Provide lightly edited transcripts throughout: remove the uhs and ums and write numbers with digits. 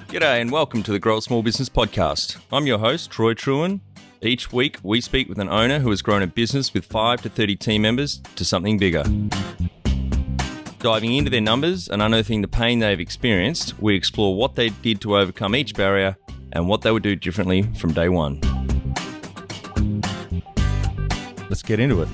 G'day and welcome to the Grow a Small Business Podcast. I'm your host, Troy Trewin. Each week, we speak with an owner who has grown a business with 5 to 30 team members to something bigger. Diving into their numbers and unearthing the pain they've experienced, we explore what they did to overcome each barrier and what they would do differently from day one. Let's get into it.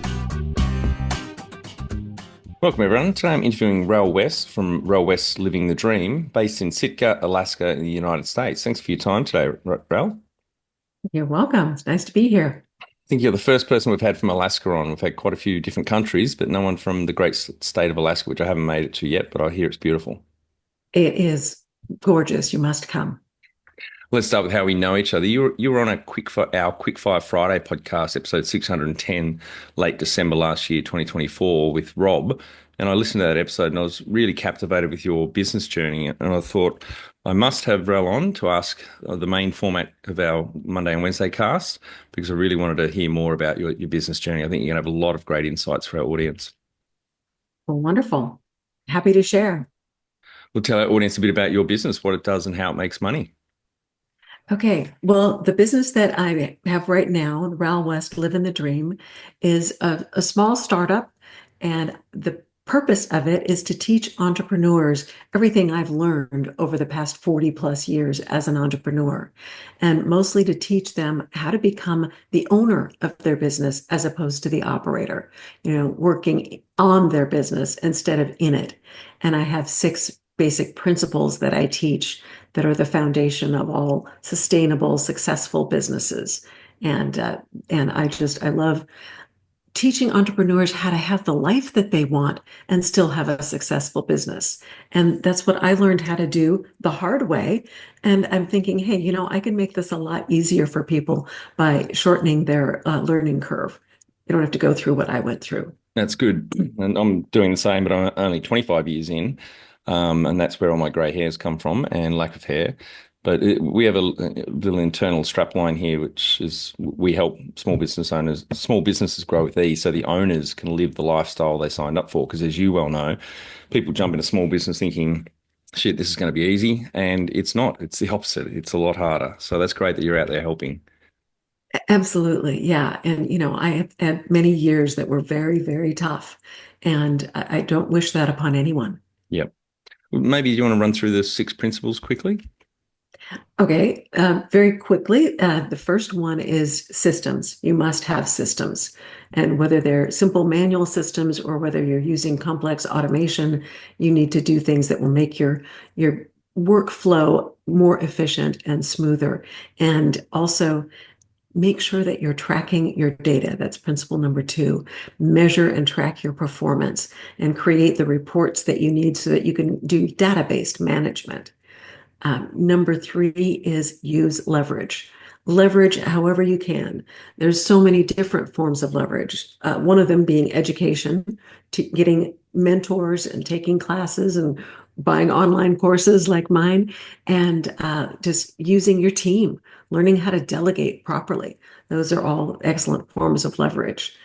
Welcome, everyone. Today I'm interviewing Ral West from Ral West Living the Dream, based in Sitka, Alaska, in the United States. Thanks for your time today, Ral. You're welcome. It's nice to be here. I think you're the first person we've had from Alaska on. We've had quite a few different countries, but no one from the great state of Alaska, which I haven't made it to yet, but I hear it's beautiful. It is gorgeous. You must come. Let's start with how we know each other. You were on our Quickfire Friday podcast, episode 610, late December last year, 2024, with Rob. And I listened to that episode and I was really captivated with your business journey. And I thought I must have Ral on to ask the main format of our Monday and Wednesday cast, because I really wanted to hear more about your business journey. I think you're going to have a lot of great insights for our audience. Well, wonderful. Happy to share. We'll tell our audience a bit about your business, what it does and how it makes money. Okay. Well, the business that I have right now, Ral West Living the Dream, is a small startup. And the purpose of it is to teach entrepreneurs everything I've learned over the past 40 plus years as an entrepreneur, and mostly to teach them how to become the owner of their business as opposed to the operator, working on their business instead of in it. And I have 6 basic principles that I teach that are the foundation of all sustainable, successful businesses. And I love teaching entrepreneurs how to have the life that they want and still have a successful business. And that's what I learned how to do the hard way. And I'm thinking, hey, I can make this a lot easier for people by shortening their learning curve. You don't have to go through what I went through. That's good. And I'm doing the same, but I'm only 25 years in. And that's where all my grey hairs come from and lack of hair. But we have a little internal strapline here, which is we help small businesses grow with ease so the owners can live the lifestyle they signed up for. Because as you well know, people jump into small business thinking, shit, this is going to be easy. And it's not. It's the opposite. It's a lot harder. So that's great that you're out there helping. Absolutely. Yeah. And, I have had many years that were very, very tough. And I don't wish that upon anyone. Yep. Maybe you want to run through the 6 principles quickly? Okay, very quickly, the first one is systems. You must have systems. And whether they're simple manual systems or whether you're using complex automation, you need to do things that will make your workflow more efficient and smoother. And also make sure that you're tracking your data. That's principle number 2. Measure and track your performance and create the reports that you need so that you can do database management. Number 3 is use leverage. Leverage however you can. There's so many different forms of leverage. One of them being education, getting mentors and taking classes and buying online courses like mine, and just using your team, learning how to delegate properly. Those are all excellent forms of leverage.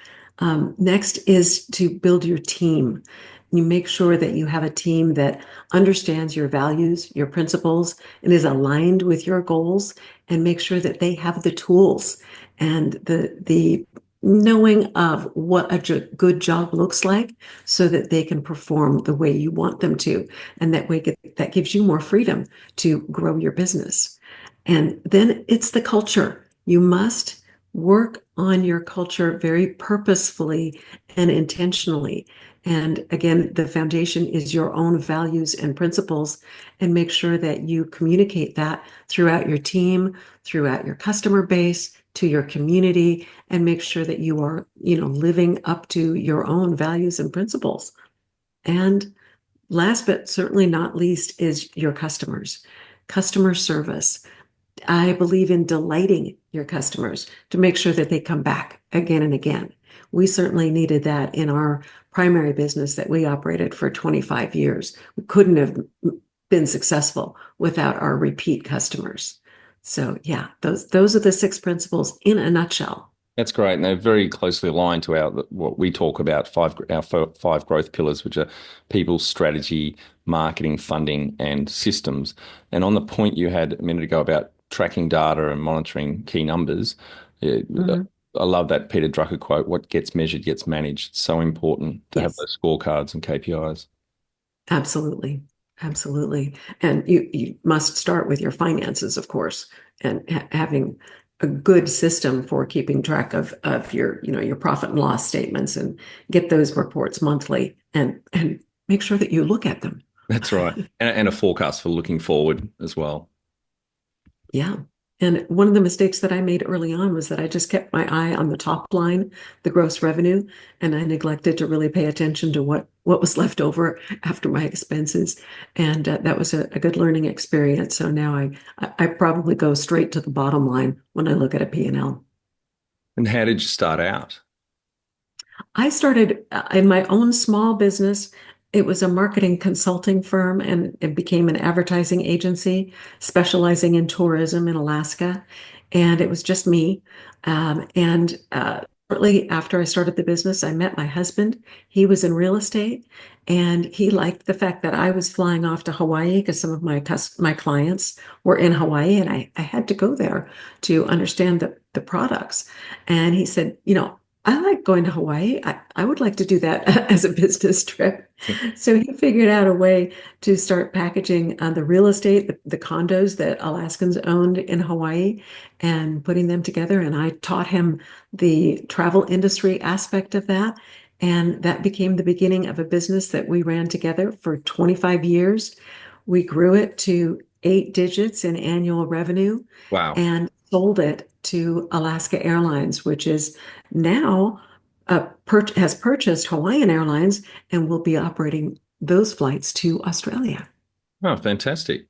Next is to build your team. You make sure that you have a team that understands your values, your principles, and is aligned with your goals, and make sure that they have the tools and the knowing of what a good job looks like so that they can perform the way you want them to. And that way that gives you more freedom to grow your business. And then it's the culture. You must work on your culture very purposefully and intentionally. And again, the foundation is your own values and principles, and make sure that you communicate that throughout your team, throughout your customer base, to your community, and make sure that you are, living up to your own values and principles. And last but certainly not least is your customers. Customer service. I believe in delighting your customers to make sure that they come back again and again. We certainly needed that in our primary business that we operated for 25 years. We couldn't have been successful without our repeat customers. So yeah, those are the 6 principles in a nutshell. That's great, and they're very closely aligned to our what we talk about five growth pillars, which are people, strategy, marketing, funding, and systems. And on the point you had a minute ago about tracking data and monitoring key numbers, yeah, Mhm. I love that Peter Drucker quote: "What gets measured gets managed." It's so important to have Yes. those scorecards and KPIs. Absolutely. Absolutely. And you must start with your finances, of course, and having a good system for keeping track of your, your profit and loss statements and get those reports monthly and make sure that you look at them. That's right, and a forecast for looking forward as well. Yeah. And one of the mistakes that I made early on was that I just kept my eye on the top line, the gross revenue, and I neglected to really pay attention to what was left over after my expenses. And that was a good learning experience. So now I probably go straight to the bottom line when I look at a P&L. And how did you start out? I started in my own small business. It was a marketing consulting firm and it became an advertising agency specializing in tourism in Alaska. And it was just me. Shortly after I started the business, I met my husband. He was in real estate and he liked the fact that I was flying off to Hawaii because some of my clients were in Hawaii and I had to go there to understand the products. And he said, I like going to Hawaii. I would like to do that as a business trip. So he figured out a way to start packaging the real estate, the condos that Alaskans owned in Hawaii, and putting them together. And I taught him the travel industry aspect of that. And that became the beginning of a business that we ran together for 25 years. We grew it to 8 digits in annual revenue Wow. and sold it to Alaska Airlines, which is now has purchased Hawaiian Airlines and will be operating those flights to Australia. Oh, fantastic.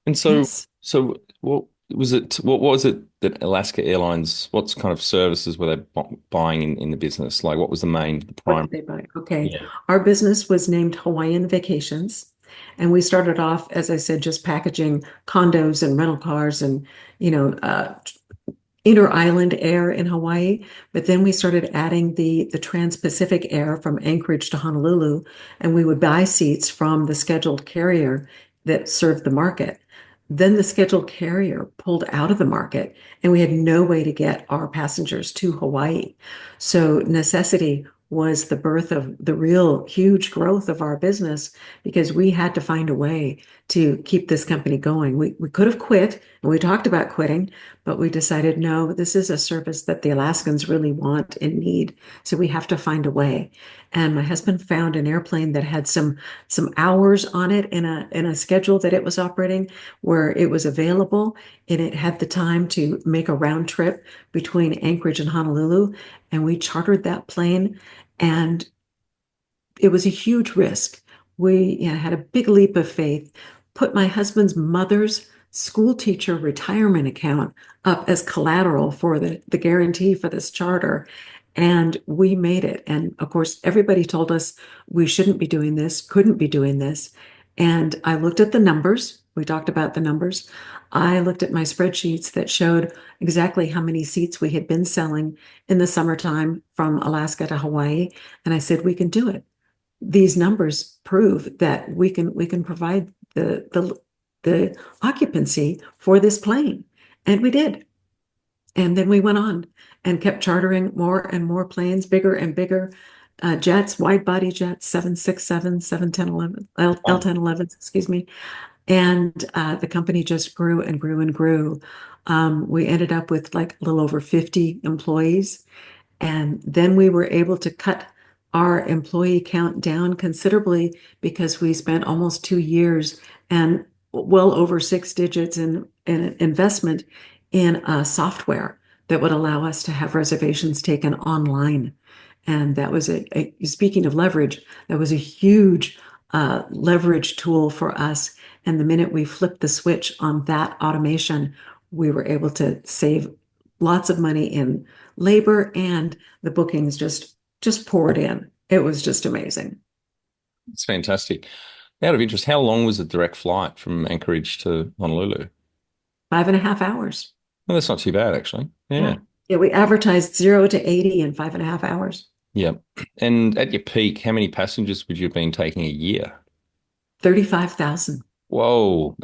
And Yes. so what was it? What was it that Alaska Airlines? What kind of services were they buying in the business? Like, what was the What prime? did they buy? Okay. Yeah. Our business was named Hawaiian Vacations. And we started off, as I said, just packaging condos and rental cars and, you know, uh, inter-island air in Hawaii, but then we started adding the trans-Pacific air from Anchorage to Honolulu, and we would buy seats from the scheduled carrier that served the market. Then the scheduled carrier pulled out of the market, and we had no way to get our passengers to Hawaii. So necessity was the birth of the real huge growth of our business because we had to find a way to keep this company going. We could have quit, and we talked about quitting, but we decided, no, this is a service that the Alaskans really want and need. So we have to find a way. And my husband found an airplane that had some hours on it in a schedule that it was operating where it was available and it had the time to make a round trip between Anchorage and Honolulu. And we chartered that plane and it was a huge risk. We had a big leap of faith, put my husband's mother's school teacher retirement account up as collateral for the guarantee for this charter. And we made it. And of course, everybody told us we shouldn't be doing this, couldn't be doing this. And I looked at the numbers. We talked about the numbers. I looked at my spreadsheets that showed exactly how many seats we had been selling in the summertime from Alaska to Hawaii. And I said, we can do it. These numbers prove that we can provide the occupancy for this plane. And we did. And then we went on and kept chartering more and more planes, bigger and bigger jets, wide body jets, 767, 710, 11, Oh, L1011s, excuse me. And the company just grew and grew and grew. We ended up with like a little over 50 employees. And then we were able to cut our employee count down considerably because we spent almost 2 years and well over 6 digits in investment in software that would allow us to have reservations taken online. And that was speaking of leverage, that was a huge leverage tool for us. And the minute we flipped the switch on that automation, we were able to save lots of money in labor and the bookings just poured in. It was just amazing. it's fantastic. Out of interest, how long was the direct flight from Anchorage to Honolulu? 5.5 hours. Well, that's not too bad, actually. Yeah. Yeah. Yeah, we advertised 0 to 80 in 5.5 hours. Yeah. And at your peak, how many passengers would you have been taking a year? 35,000. Whoa,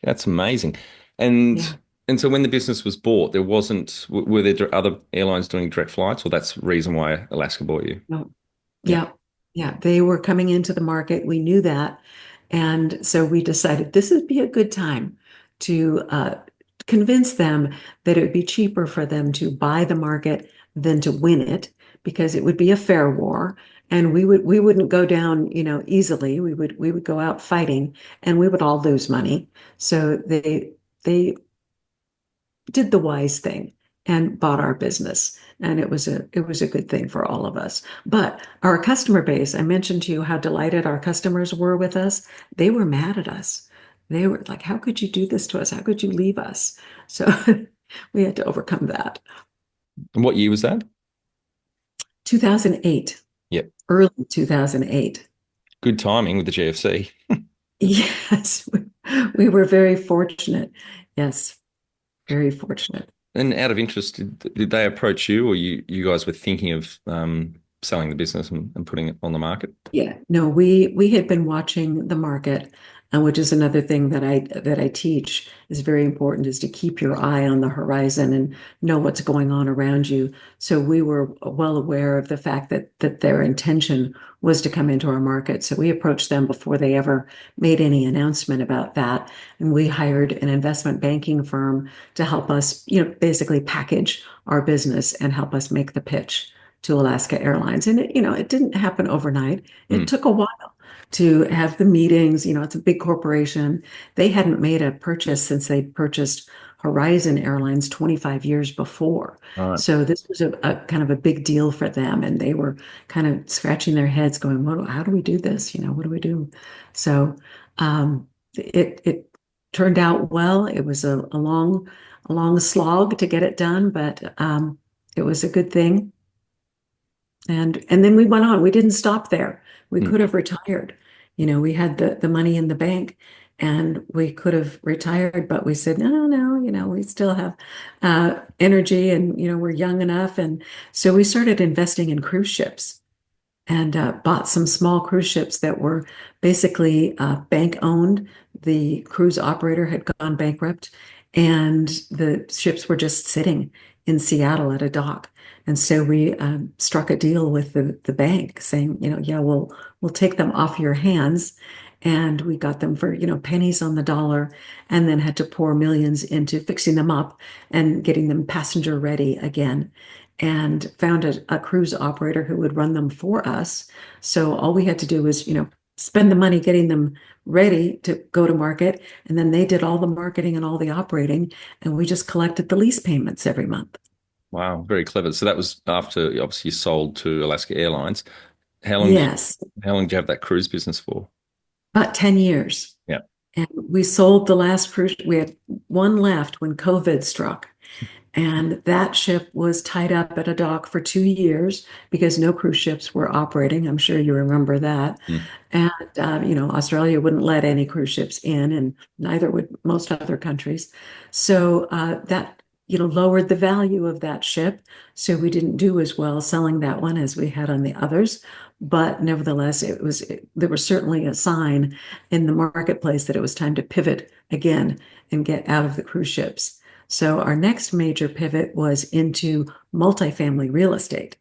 that's amazing. And Yeah. and so when the business was bought, there wasn't were there other airlines doing direct flights, or that's the reason why Alaska bought you? No. Yeah. Yeah. Yeah. They were coming into the market. We knew that. And so we decided this would be a good time to convince them that it would be cheaper for them to buy the market than to win it, because it would be a fair war. And we wouldn't go down, easily. We would go out fighting and we would all lose money. So they did the wise thing and bought our business. And it was a good thing for all of us. But our customer base, I mentioned to you how delighted our customers were with us. They were mad at us. They were like, how could you do this to us? How could you leave us? So we had to overcome that. And what year was that? 2008, Yep. early 2008. Good timing with the GFC. Yes, we were very fortunate. Yes, very fortunate. And out of interest, did they approach you, or you guys were thinking of selling the business and putting it on the market? Yeah, no, we had been watching the market, which is another thing that I teach is very important, is to keep your eye on the horizon and know what's going on around you. So we were well aware of the fact that their intention was to come into our market. So we approached them before they ever made any announcement about that, and we hired an investment banking firm to help us, basically package our business and help us make the pitch to Alaska Airlines. And it didn't happen overnight. It Mm. took a while to have the meetings. It's a big corporation. They hadn't made a purchase since they'd purchased Horizon Airlines 25 years before. All right. So this was a kind of a big deal for them. And they were kind of scratching their heads going, how do we do this? What do we do? So it turned out well. It was a long slog to get it done, but it was a good thing. And then we went on. We didn't stop there. We Mm. could have retired. We had the money in the bank and we could have retired, but we said, no, no, we still have energy and, we're young enough. And so we started investing in cruise ships and bought some small cruise ships that were basically bank owned. The cruise operator had gone bankrupt, and the ships were just sitting in Seattle at a dock. And so we struck a deal with the bank saying, yeah, we'll take them off your hands. And we got them for, pennies on the dollar, and then had to pour millions into fixing them up and getting them passenger ready again, and found a cruise operator who would run them for us. So all we had to do was, spend the money getting them ready to go to market. And then they did all the marketing and all the operating, and we just collected the lease payments every month. Wow, very clever. So that was after obviously you sold to Alaska Airlines. How long did Yes, how long did you have that cruise business for? about 10 years. Yeah. And we sold the last cruise. We had one left when COVID struck. And that ship was tied up at a dock for 2 years because no cruise ships were operating. I'm sure you remember that. Mm. And, Australia wouldn't let any cruise ships in, and neither would most other countries. So that, lowered the value of that ship. So we didn't do as well selling that one as we had on the others. But nevertheless, there was certainly a sign in the marketplace that it was time to pivot again and get out of the cruise ships. So our next major pivot was into multifamily real estate.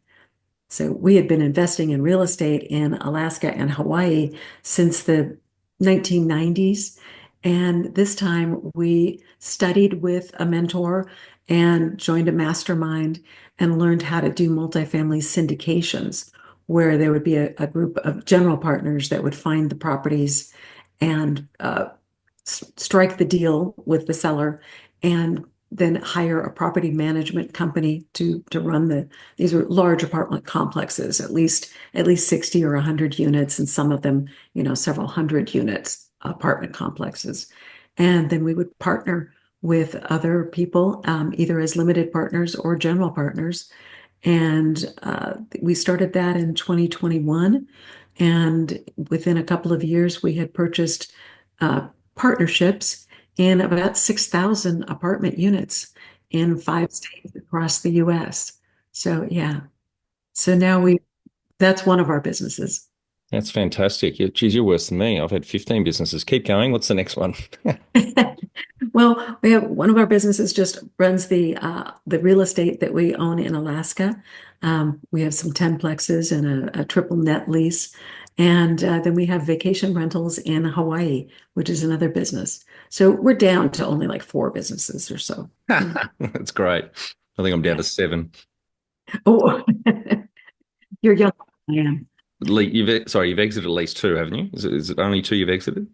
So we had been investing in real estate in Alaska and Hawaii since the 1990s. And this time we studied with a mentor and joined a mastermind and learned how to do multifamily syndications, where there would be a group of general partners that would find the properties and strike the deal with the seller, and then hire a property management company to run these were large apartment complexes, at least 60 or 100 units, and some of them, several hundred units apartment complexes. And then we would partner with other people, either as limited partners or general partners. And we started that in 2021. And within a couple of years, we had purchased uh, partnerships in about 6,000 apartment units in 5 states across the US. So yeah. So now that's one of our businesses. That's fantastic. Geez, you're worse than me. I've had 15 businesses. Keep going. What's the next one? Well, we have one of our businesses just runs the real estate that we own in Alaska. We have some tenplexes and a triple net lease, and then we have vacation rentals in Hawaii, which is another business. So we're down to only like four businesses or so. Mm. That's great. I think I'm down Yeah. to seven. Oh, you're young. I am. Sorry, you've exited at least two, haven't you? Is it only two you've exited?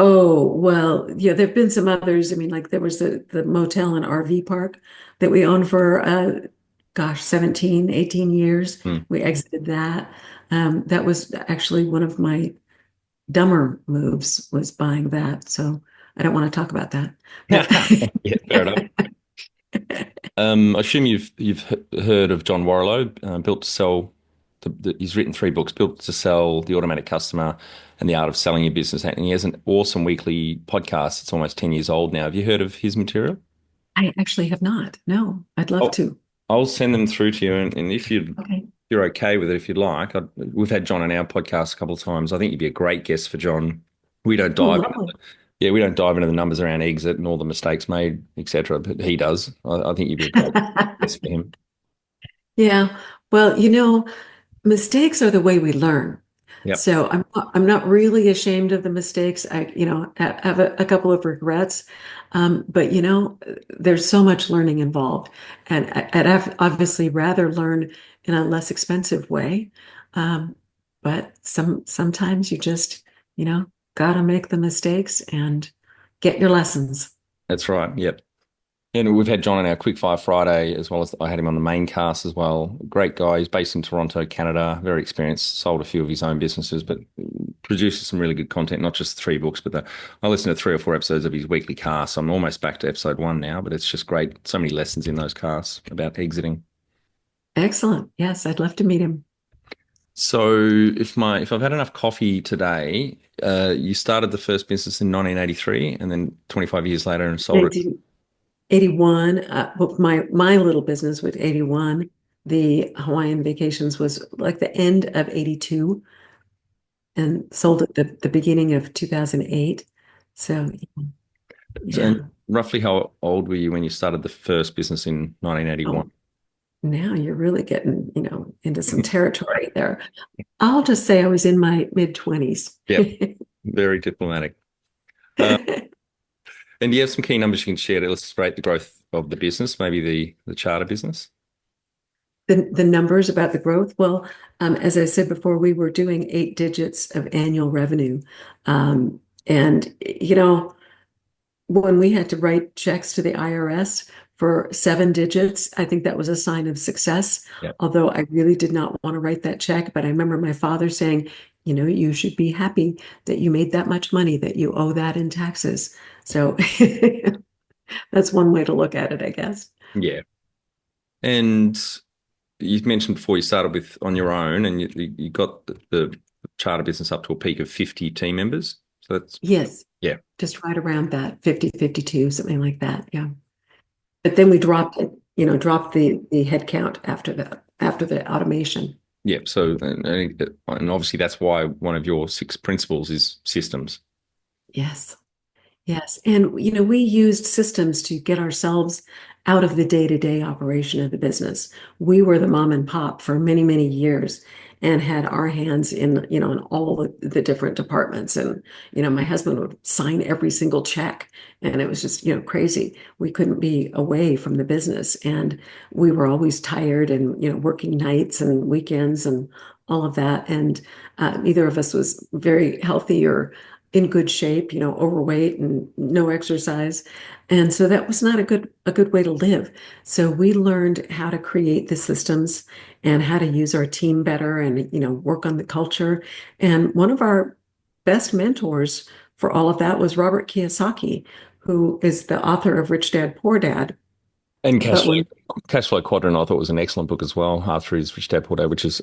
Oh, well, yeah, there've been some others. I mean, like there was the motel and RV park that we owned for gosh, 17, 18 years. Hmm. We exited that. That was actually one of my dumber moves was buying that. So I don't want to talk about that. But Yeah, fair enough. I assume you've heard of John Warrillow, built to sell. He's written three books, Built to Sell, The Automatic Customer, and The Art of Selling Your Business. And he has an awesome weekly podcast. It's almost 10 years old now. Have you heard of his material? I actually have not. No, I'd love Oh, to. I'll send them through to you, and if Okay. you're okay with it, if you'd like, we've had John on our podcast a couple of times. I think you'd be a great guest for John. We don't Oh, dive into lovely. yeah, we don't dive into the numbers around exit and all the mistakes made, etc. But he does. I think you'd be a great guest for him. Yeah. Well, mistakes are the way we learn. Yep, So I'm not really ashamed of the mistakes. Have a couple of regrets, but there's so much learning involved, and I'd obviously rather learn in a less expensive way. Um, but sometimes you just gotta make the mistakes and get your lessons. that's right. Yep. And we've had John on our Quick Fire Friday as well as I had him on the main cast as well. Great guy. He's based in Toronto, Canada. Very experienced. Sold a few of his own businesses, but produces some really good content. Not just three books, but I listened to 3 or 4 episodes of his weekly cast. I'm almost back to episode 1 now, but it's just great. So many lessons in those casts about exiting. Excellent. Yes, I'd love to meet him. So if I've had enough coffee today, you started the first business in 1983, and then 25 years later, and sold it. 1981, well, my little business with 81, the Hawaiian vacations was like the end of 82 and sold at the beginning of 2008. So And yeah. roughly how old were you when you started the first business in 1981? Oh, now you're really getting, into some territory there. I'll just say I was in my mid 20s. Yep, very diplomatic. Uh, and do you have some key numbers you can share to illustrate the growth of the business, maybe the charter business? The numbers about the growth, well, as I said before, we were doing 8 digits of annual revenue. And when we had to write checks to the IRS for 7 digits, I think that was a sign of success. Yeah. Although I really did not want to write that check, but I remember my father saying, you should be happy that you made that much money, that you owe that in taxes. So that's one way to look at it, I guess. Yeah. And you mentioned before you started with on your own and you got the charter business up to a peak of 50 team members. So that's, Yes, yeah. just right around that, 50, 52, something like that. Yeah. But then we dropped it, dropped the head count after that, after the automation. Yeah. So, and obviously that's why one of your 6 principles is systems. Yes. Yes. And, we used systems to get ourselves out of the day-to-day operation of the business. We were the mom and pop for many, many years and had our hands in all the different departments. And, my husband would sign every single check. And it was just, crazy. We couldn't be away from the business. And we were always tired and, working nights and weekends and all of that. And neither of us was very healthy or in good shape, overweight and no exercise. And so that was not a good way to live. So we learned how to create the systems and how to use our team better and, work on the culture. And one of our best mentors for all of that was Robert Kiyosaki, who is the author of Rich Dad, Poor Dad. And But when Cash Flow Quadrant, I thought was an excellent book as well, after his Rich Dad Poor Dad, which is,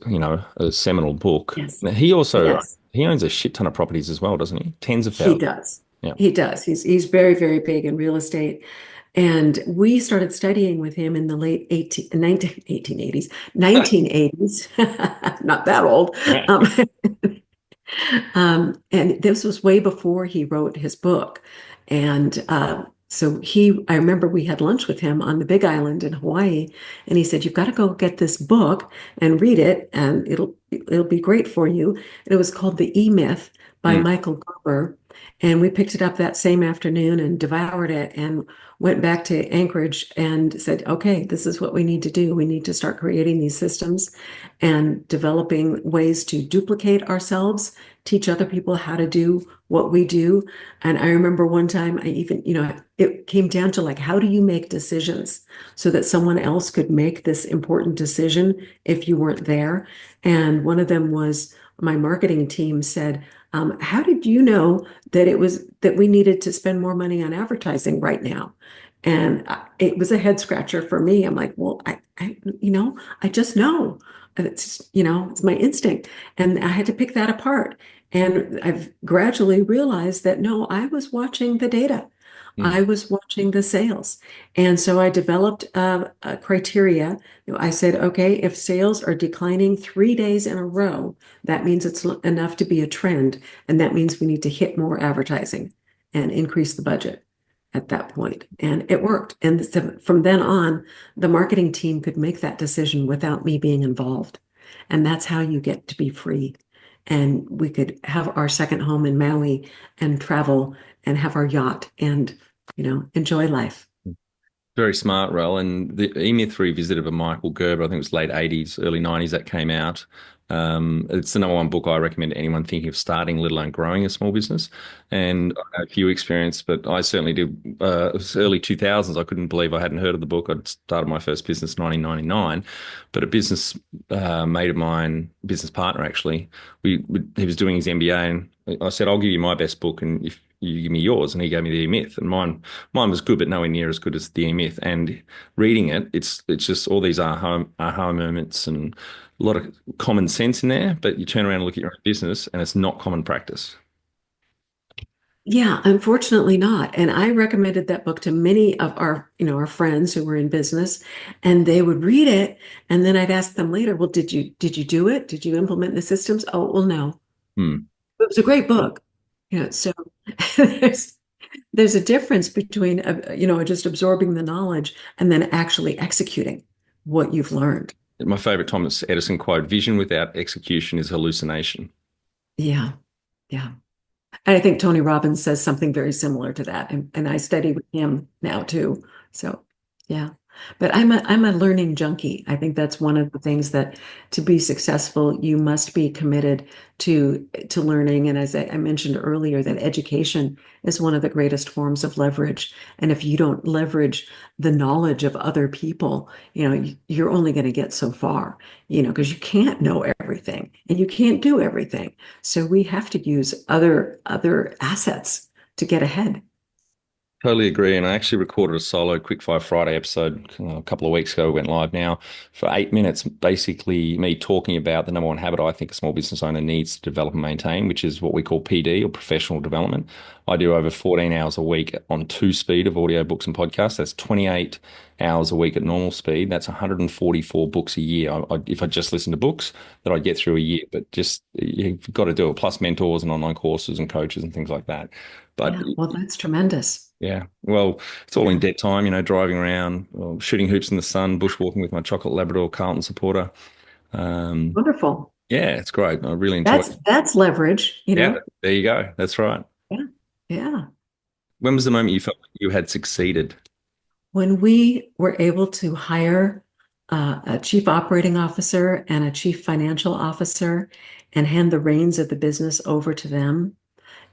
a seminal book. Yes, Now, he also yes, he owns a shit ton of properties as well, doesn't he? Tens of he thousands. does. Yeah. He does. He's very, very big in real estate. And we started studying with him in the late 1880s, 1980s, not that old. Yeah. Um, and this was way before he wrote his book. And so I remember we had lunch with him on the Big Island in Hawaii, and he said, "You've got to go get this book and read it, and it'll be great for you." And it was called The E-Myth by Mm. Michael Gerber. And we picked it up that same afternoon and devoured it and went back to Anchorage and said, "Okay, this is what we need to do. We need to start creating these systems and developing ways to duplicate ourselves, teach other people how to do what we do." And I remember one time I even, it came down to like, how do you make decisions so that someone else could make this important decision if you weren't there? And one of them was my marketing team said, how did you know that we needed to spend more money on advertising right now? And it was a head scratcher for me. I'm like, well, I just know. It's my instinct. And I had to pick that apart. And I've gradually realized that no, I was watching the data. Mm. I was watching the sales. And so I developed a criteria. I said, okay, if sales are declining 3 days in a row, that means it's enough to be a trend. And that means we need to hit more advertising and increase the budget at that point. And it worked. And so from then on, the marketing team could make that decision without me being involved. And that's how you get to be free. And we could have our second home in Maui and travel and have our yacht and, enjoy life. Very smart, Ral. And the E-Myth Revisited by Michael Gerber, I think it was late 80s, early 90s that came out. It's the number one book I recommend to anyone thinking of starting, let alone growing a small business. And I have a few experience, but I certainly did. It was early 2000s. I couldn't believe I hadn't heard of the book. I'd started my first business in 1999, but a business mate of mine, business partner actually, he was doing his MBA, and I said, "I'll give you my best book, and if you give me yours," and he gave me the E-Myth, and mine was good, but nowhere near as good as the E-Myth. And reading it, it's just all these aha moments and a lot of common sense in there. But you turn around and look at your own business, and it's not common practice. Yeah, unfortunately not. And I recommended that book to many of our friends who were in business, and they would read it, and then I'd ask them later, well, did you do it? Did you implement the systems? Oh, well, no. Hmm. It was a great book. So there's there's a difference between just absorbing the knowledge and then actually executing what you've learned. My favorite Thomas Edison quote: "Vision without execution is hallucination." Yeah, yeah. And I think Tony Robbins says something very similar to that. And I study with him now too. So yeah. But I'm a learning junkie. I think that's one of the things that to be successful, you must be committed to learning. And as I mentioned earlier, that education is one of the greatest forms of leverage. And if you don't leverage the knowledge of other people, you're only going to get so far, because you can't know everything and you can't do everything. So we have to use other assets to get ahead. Totally agree. And I actually recorded a solo Quickfire Friday episode a couple of weeks ago. It went live now for 8 minutes, basically me talking about the number one habit I think a small business owner needs to develop and maintain, which is what we call PD or professional development. I do over 14 hours a week on two speed of audio books and podcasts. That's 28 hours a week at normal speed. That's 144 books a year. If I just listen to books, that I'd get through a year, but just you've got to do it, plus mentors and online courses and coaches and things like that. But Yeah, well, that's tremendous. yeah, well, it's all in Yeah, dead time, driving around, or shooting hoops in the sun, bushwalking with my chocolate Labrador Carlton supporter. Um, wonderful. yeah, it's great. I really enjoy it. That's leverage, Yeah, there you go. That's right. Yeah, yeah. When was the moment you felt like you had succeeded? When we were able to hire a chief operating officer and a chief financial officer and hand the reins of the business over to them.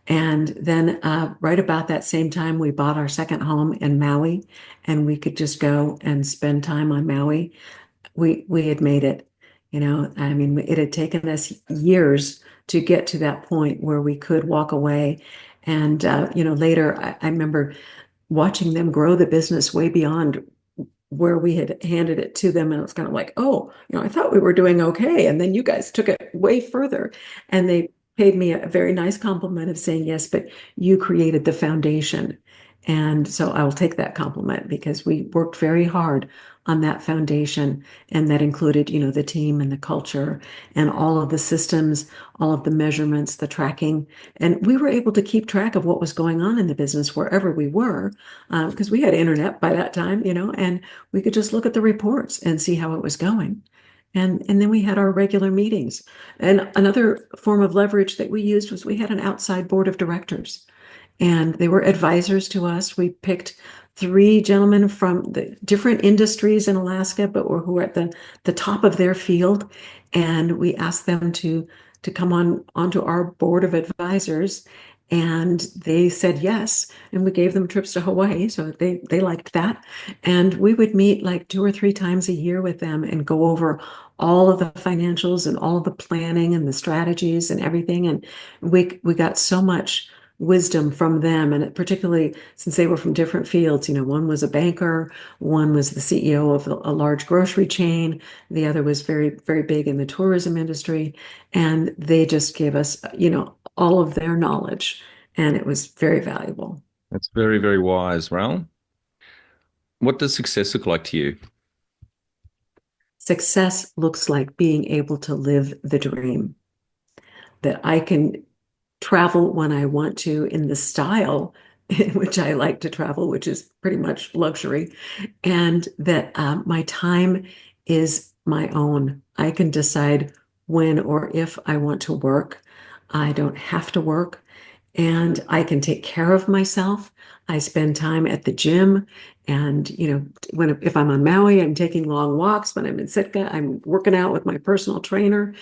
And then right about that same time, we bought our second home in Maui, and we could just go and spend time on Maui. We had made it. I mean, it had taken us years to get to that point where we could walk away. And later, I remember watching them grow the business way beyond where we had handed it to them. And it was kind of like, oh, I thought we were doing okay. And then you guys took it way further. And they paid me a very nice compliment of saying, yes, but you created the foundation. And so I will take that compliment because we worked very hard on that foundation. And that included, the team and the culture and all of the systems, all of the measurements, the tracking. And we were able to keep track of what was going on in the business wherever we were, because we had internet by that time, and we could just look at the reports and see how it was going. And then we had our regular meetings. And another form of leverage that we used was we had an outside board of directors and they were advisors to us. We picked three gentlemen from the different industries in Alaska, but who were at the top of their field, and we asked them to come onto our board of advisors, and they said yes, and we gave them trips to Hawaii, so they liked that, and we would meet like 2 or 3 times a year with them and go over all of the financials and all of the planning and the strategies and everything, and we got so much wisdom from them. And particularly since they were from different fields, one was a banker, one was the CEO of a large grocery chain, the other was very, very big in the tourism industry. And they just gave us, all of their knowledge. And it was very valuable. That's very, very wise, Ral. What does success look like to you? Success looks like being able to live the dream, that I can travel when I want to in the style in which I like to travel, which is pretty much luxury, and that my time is my own. I can decide when or if I want to work. I don't have to work, and I can take care of myself. I spend time at the gym, and if I'm on Maui, I'm taking long walks. When I'm in Sitka, I'm working out with my personal trainer,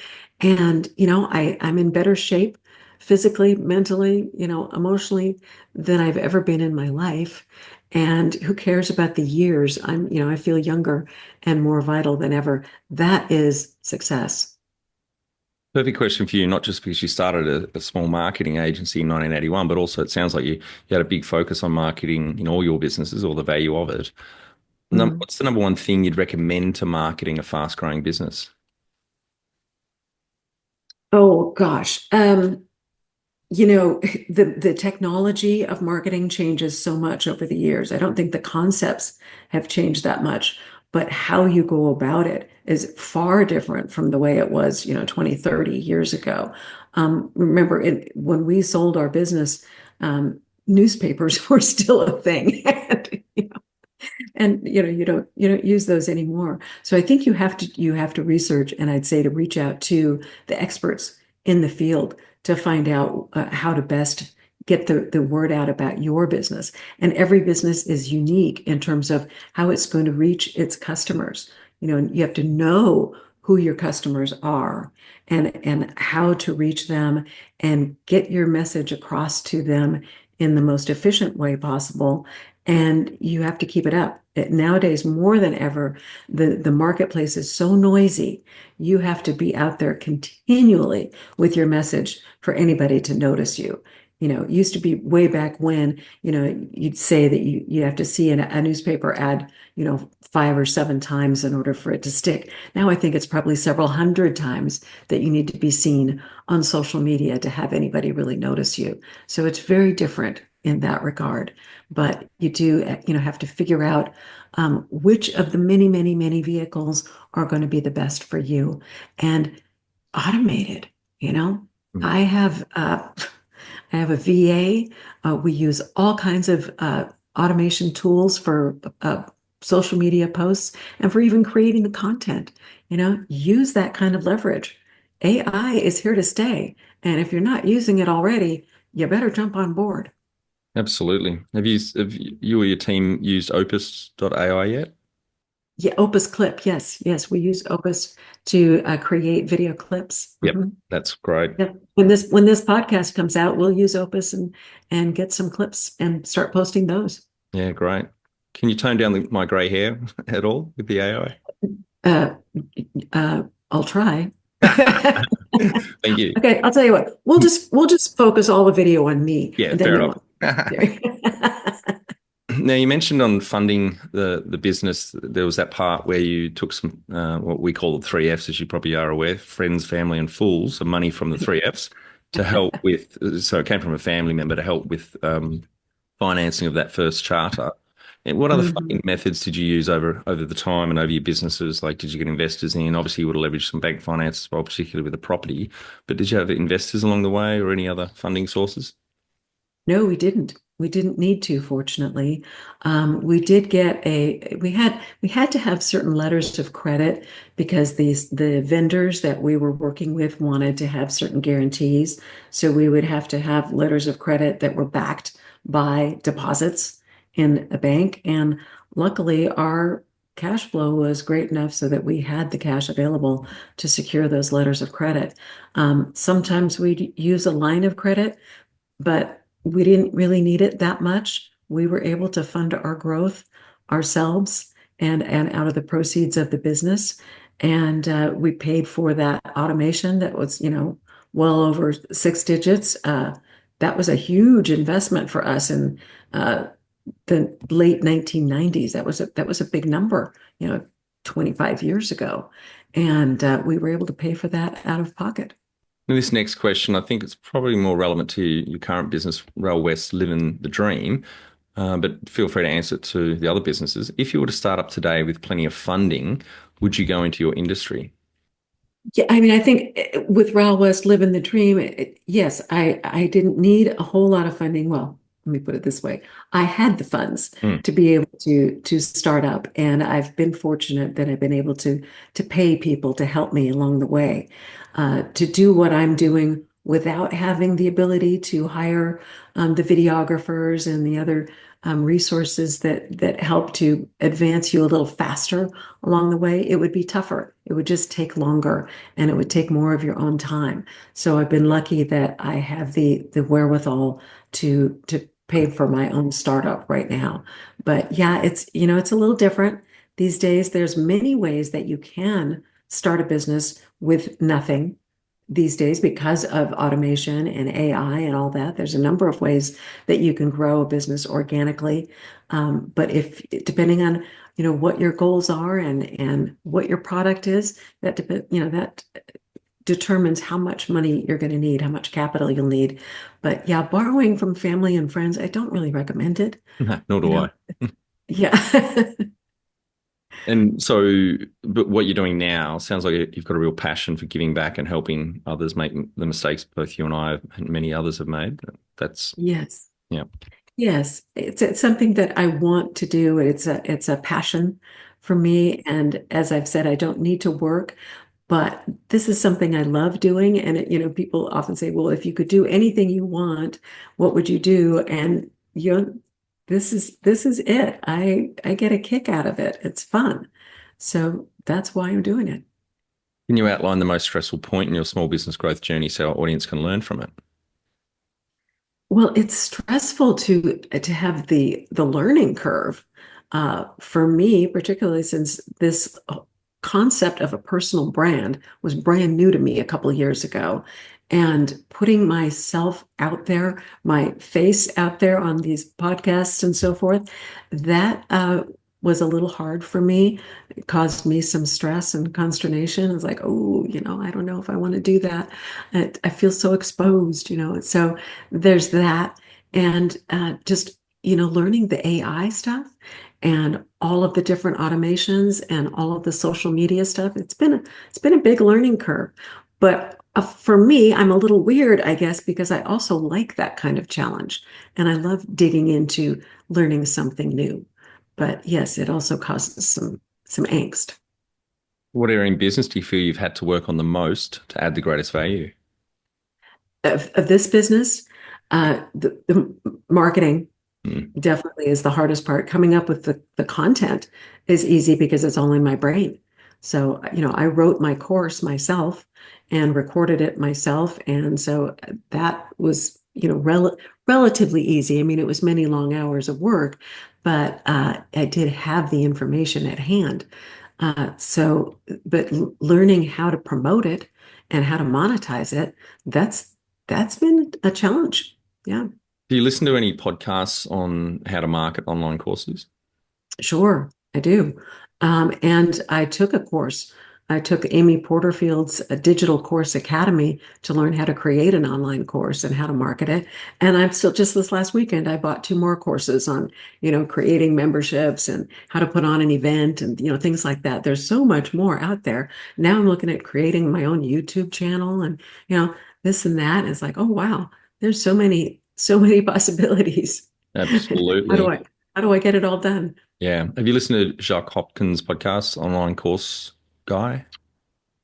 and I'm in better shape physically, mentally, emotionally than I've ever been in my life. And who cares about the years? I feel younger and more vital than ever. That is success. Perfect question for you, not just because you started a small marketing agency in 1981, but also it sounds like you had a big focus on marketing in all your businesses or the value of it. Mhm. What's the number one thing you'd recommend to marketing a fast-growing business? Oh gosh. The technology of marketing changes so much over the years. I don't think the concepts have changed that much, but how you go about it is far different from the way it was, 20, 30 years ago. Remember, when we sold our business, newspapers were still a thing. And you don't use those anymore. So I think you have to research, and I'd say to reach out to the experts in the field to find out how to best get the word out about your business. And every business is unique in terms of how it's going to reach its customers. You have to know who your customers are and how to reach them and get your message across to them in the most efficient way possible, and you have to keep it up. Nowadays, more than ever, the marketplace is so noisy. You have to be out there continually with your message for anybody to notice you. It used to be way back when, you'd say that you have to see a newspaper ad, 5 or 7 times in order for it to stick. Now I think it's probably several hundred times that you need to be seen on social media to have anybody really notice you. So it's very different in that regard. But you do, have to figure out which of the many, many, many vehicles are going to be the best for you and automate it. You know, Mm. I have uh, I have a VA. We use all kinds of automation tools for social media posts and for even creating the content. Use that kind of leverage. AI is here to stay, and if you're not using it already, you better jump on board. Absolutely. Have you or your team used Opus.ai yet? Yeah, Opus Clip. Yes, yes, we use Opus to create video clips. Yep, that's great. Yeah. When this podcast comes out, we'll use Opus and get some clips and start posting those. Yeah, great. Can you tone down my grey hair at all with the AI? Uh, I'll try. Thank you. Okay, I'll tell you what. We'll just focus all the video on me, Yeah, and then fair you enough. won't. There. Now, you mentioned on funding the business, there was that part where you took some what we call the three Fs, as you probably are aware, friends, family, and fools, some money from the three Fs to help with. So it came from a family member to help with financing of that first charter. And what other Mhm. funding methods did you use over the time and over your businesses? Like, did you get investors in? Obviously, you would have leveraged some bank finance as well, particularly with the property. But did you have investors along the way or any other funding sources? No, we didn't. We didn't need to, fortunately. We did get we had to have certain letters of credit because the vendors that we were working with wanted to have certain guarantees. So we would have to have letters of credit that were backed by deposits in a bank. And luckily, our cash flow was great enough so that we had the cash available to secure those letters of credit. Sometimes we'd use a line of credit, but we didn't really need it that much. We were able to fund our growth ourselves and out of the proceeds of the business. And we paid for that automation that was, well over six digits. That was a huge investment for us in uh, the late 1990s. That was a big number, 25 years ago. And we were able to pay for that out of pocket. And this next question, I think it's probably more relevant to your current business, Ral West, living the dream. But feel free to answer it to the other businesses. If you were to start up today with plenty of funding, would you go into your industry? Yeah, I mean, I think with Ral West living the dream, yes, I didn't need a whole lot of funding. Well, let me put it this way. I had the funds Hmm. to be able to start up, and I've been fortunate that I've been able to pay people to help me along the way, to do what I'm doing without having the ability to hire the videographers and the other resources that help to advance you a little faster along the way. It would be tougher. It would just take longer and it would take more of your own time. So I've been lucky that I have the wherewithal to pay for my own startup right now. But yeah, it's a little different these days. There's many ways that you can start a business with nothing these days because of automation and AI and all that. There's a number of ways that you can grow a business organically. But if depending on what your goals are and what your product is, that depend that determines how much money you're going to need, how much capital you'll need. But yeah, borrowing from family and friends, I don't really recommend it. Nor You do know, I. yeah. And so, but what you're doing now sounds like you've got a real passion for giving back and helping others make the mistakes both you and I and many others have made. That's, Yes. yeah. Yes, it's something that I want to do. It's a passion for me. And as I've said, I don't need to work, but this is something I love doing. And people often say, "Well, if you could do anything you want, what would you do?" And this is it. I get a kick out of it. It's fun. So that's why I'm doing it. Can you outline the most stressful point in your small business growth journey so our audience can learn from it? Well, it's stressful to have the learning curve. For me, particularly since this concept of a personal brand was brand new to me a couple of years ago, and putting myself out there, my face out there on these podcasts and so forth, that was a little hard for me. It caused me some stress and consternation. I was like, oh, I don't know if I want to do that. I feel so exposed. So there's that. And just, learning the AI stuff and all of the different automations and all of the social media stuff. It's been a big learning curve. But for me, I'm a little weird, I guess, because I also like that kind of challenge. And I love digging into learning something new. But yes, it also causes some angst. What area in business do you feel you've had to work on the most to add the greatest value? Of this business, the marketing Hmm. definitely is the hardest part. Coming up with the content is easy because it's all in my brain. So, I wrote my course myself and recorded it myself. And so that was, relatively easy. I mean, it was many long hours of work, but I did have the information at hand. But learning how to promote it and how to monetize it, that's been a challenge. Yeah. Do you listen to any podcasts on how to market online courses? Sure, I do. And I took a course I took Amy Porterfield's Digital Course Academy to learn how to create an online course and how to market it. And I'm still just this last weekend, I bought two more courses on, creating memberships and how to put on an event and, things like that. There's so much more out there. Now I'm looking at creating my own YouTube channel and, this and that. And it's like, oh, wow, there's so many possibilities. How do Absolutely. I, how do I get it all done? Yeah. Have you listened to Jacques Hopkins' podcast, Online Course Guy?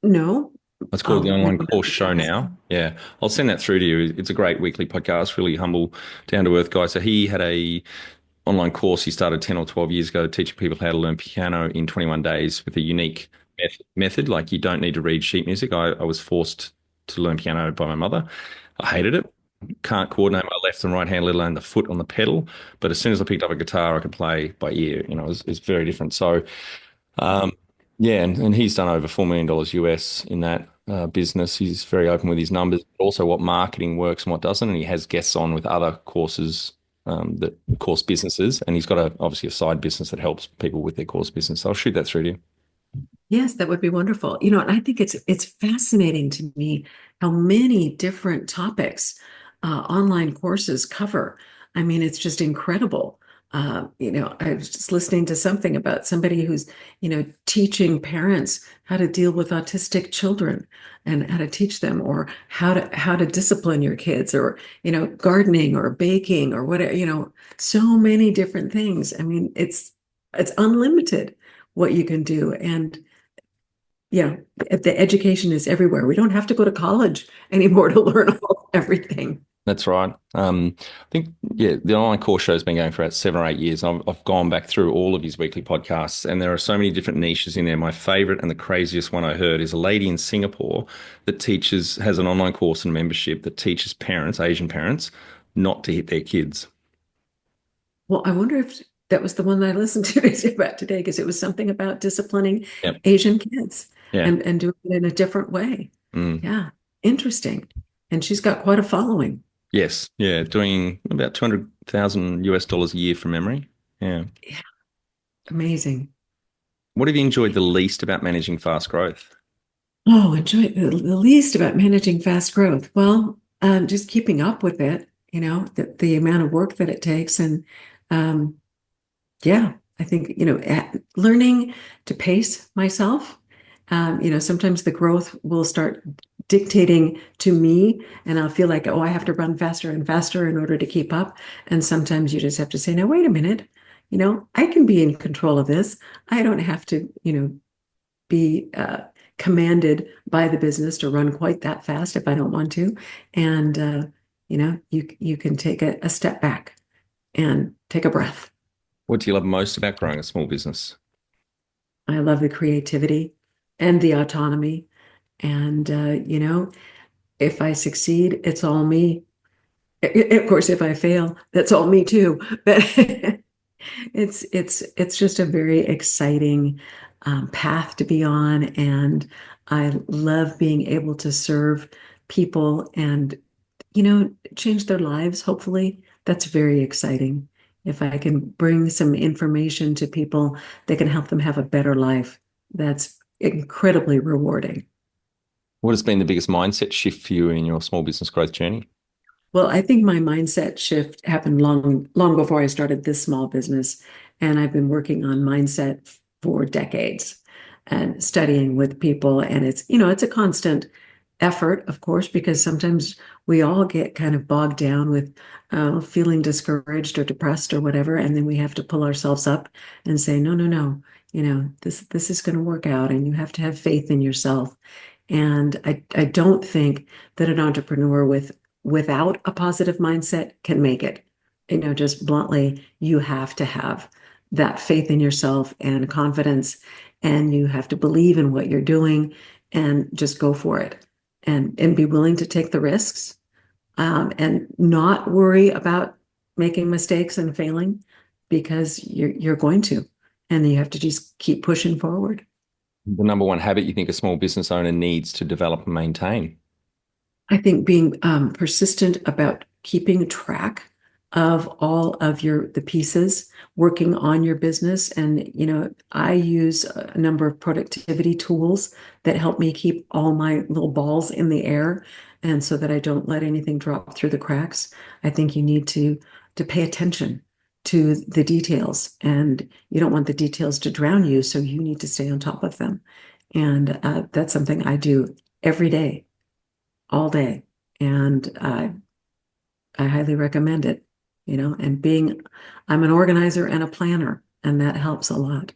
No. It's called the Oh, Online maybe Course not Show fast. now. Yeah. I'll send that through to you. It's a great weekly podcast, really humble, down to earth guy. So he had a online course he started 10 or 12 years ago teaching people how to learn piano in 21 days with a unique method. Like you don't need to read sheet music. I was forced to learn piano by my mother. I hated it. Can't coordinate my left and right hand, let alone the foot on the pedal. But as soon as I picked up a guitar, I could play by ear. It's very different. So, um, yeah, and he's done over $4 million US in that business. He's very open with his numbers, but also what marketing works and what doesn't. And he has guests on with other courses, that course businesses, and he's got obviously a side business that helps people with their course business. So I'll shoot that through to you. Yes, that would be wonderful. And I think it's fascinating to me how many different topics online courses cover. I mean, it's just incredible. I was just listening to something about somebody who's, teaching parents how to deal with autistic children and how to teach them, or how to discipline your kids, or, gardening or baking or whatever, so many different things. I mean, it's unlimited what you can do. And yeah, the education is everywhere. We don't have to go to college anymore to learn everything. That's right. I think, yeah, the online course show has been going for about 7 or 8 years. I've gone back through all of his weekly podcasts, and there are so many different niches in there. My favorite and the craziest one I heard is a lady in Singapore that has an online course and membership that teaches parents, Asian parents, not to hit their kids. Well, I wonder if that was the one that I listened to about today, because it was something about disciplining Yep. Asian kids Yeah. and doing it in a different way. Mm. Yeah, interesting. And she's got quite a following. Yes. Yeah. Doing about 200,000 US dollars a year from memory. Yeah. Yeah, amazing. What have you enjoyed the least about managing fast growth? Oh, enjoy the least about managing fast growth. Well, just keeping up with it, the amount of work that it takes. And um, yeah, I think, learning to pace myself. Sometimes the growth will start dictating to me, and I'll feel like, oh, I have to run faster and faster in order to keep up. And sometimes you just have to say, now, wait a minute, I can be in control of this. I don't have to, be commanded by the business to run quite that fast if I don't want to. And you can take a step back and take a breath. What do you love most about growing a small business? I love the creativity and the autonomy. And if I succeed, it's all me. Of course, if I fail, that's all me too. But it's just a very exciting path to be on, and I love being able to serve people and change their lives. Hopefully, that's very exciting. If I can bring some information to people that can help them have a better life, that's incredibly rewarding. What has been the biggest mindset shift for you in your small business growth journey? Well, I think my mindset shift happened long, long before I started this small business. And I've been working on mindset for decades and studying with people. And it's a constant effort, of course, because sometimes we all get kind of bogged down with feeling discouraged or depressed or whatever. And then we have to pull ourselves up and say, no, no, no, this is going to work out. And you have to have faith in yourself. And I don't think that an entrepreneur without a positive mindset can make it. Just bluntly, you have to have that faith in yourself and confidence, and you have to believe in what you're doing and just go for it, and be willing to take the risks, and not worry about making mistakes and failing, because you're going to, and you have to just keep pushing forward. The number one habit you think a small business owner needs to develop and maintain? I think being persistent about keeping track of all of the pieces working on your business. And, I use a number of productivity tools that help me keep all my little balls in the air and so that I don't let anything drop through the cracks. I think you need to pay attention to the details, and you don't want the details to drown you, so you need to stay on top of them. And that's something I do every day, all day. And I highly recommend it, and I'm an organizer and a planner, and that helps a lot.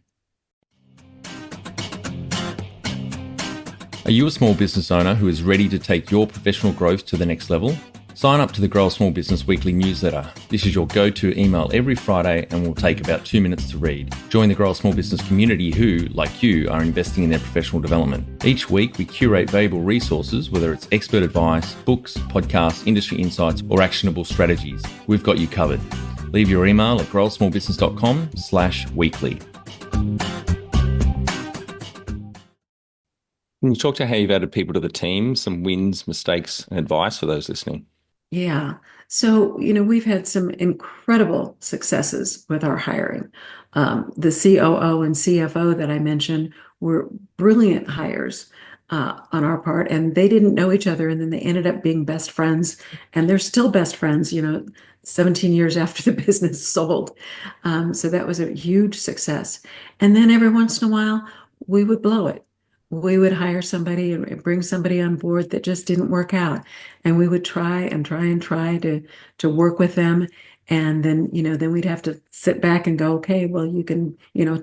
Are you a small business owner who is ready to take your professional growth to the next level? Sign up to the Grow a Small Business Weekly newsletter. This is your go-to email every Friday and will take about 2 minutes to read. Join the Grow a Small Business community who, like you, are investing in their professional development. Each week, we curate valuable resources, whether it's expert advice, books, podcasts, industry insights, or actionable strategies. We've got you covered. Leave your email at growasmallbusiness.com/weekly. Can you talk to how you've added people to the team, some wins, mistakes, and advice for those listening? Yeah. So, we've had some incredible successes with our hiring. The COO and CFO that I mentioned were brilliant hires on our part, and they didn't know each other, and then they ended up being best friends, and they're still best friends, 17 years after the business sold. So that was a huge success. And then every once in a while, we would blow it. We would hire somebody and bring somebody on board that just didn't work out. And we would try and try and try to work with them. And then, then we'd have to sit back and go, okay, well, you can,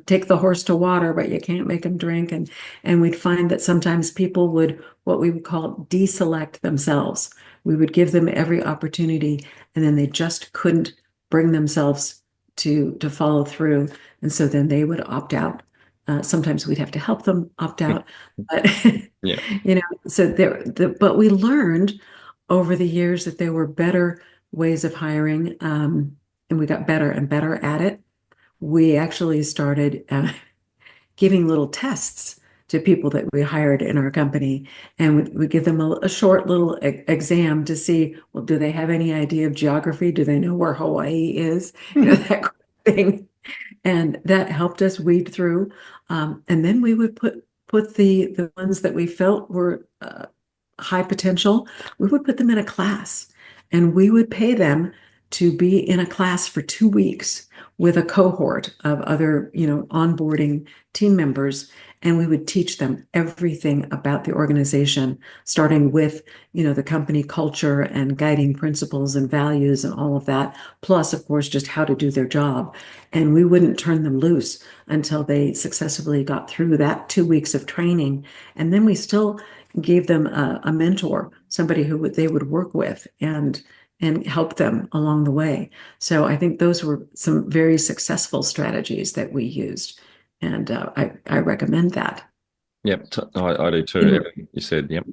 take the horse to water, but you can't make him drink. And we'd find that sometimes people would, what we would call deselect themselves. We would give them every opportunity, and then they just couldn't bring themselves to follow through. And so then they would opt out. Sometimes we'd have to help them opt out, but Yeah. so but we learned over the years that there were better ways of hiring, and we got better and better at it. We actually started giving little tests to people that we hired in our company, and we give them a short little exam to see, well, do they have any idea of geography? Do they know where Hawaii is? That kind of thing. And that helped us weed through. And then we would put the ones that we felt were high potential, we would put them in a class, and we would pay them to be in a class for 2 weeks with a cohort of other, onboarding team members. And we would teach them everything about the organization, starting with, the company culture and guiding principles and values and all of that. Plus, of course, just how to do their job. And we wouldn't turn them loose until they successfully got through that 2 weeks of training. And then we still gave them a mentor, somebody who they would work with and help them along the way. So I think those were some very successful strategies that we used, and I recommend that. Yep. I do too. And Everything you said. Yep.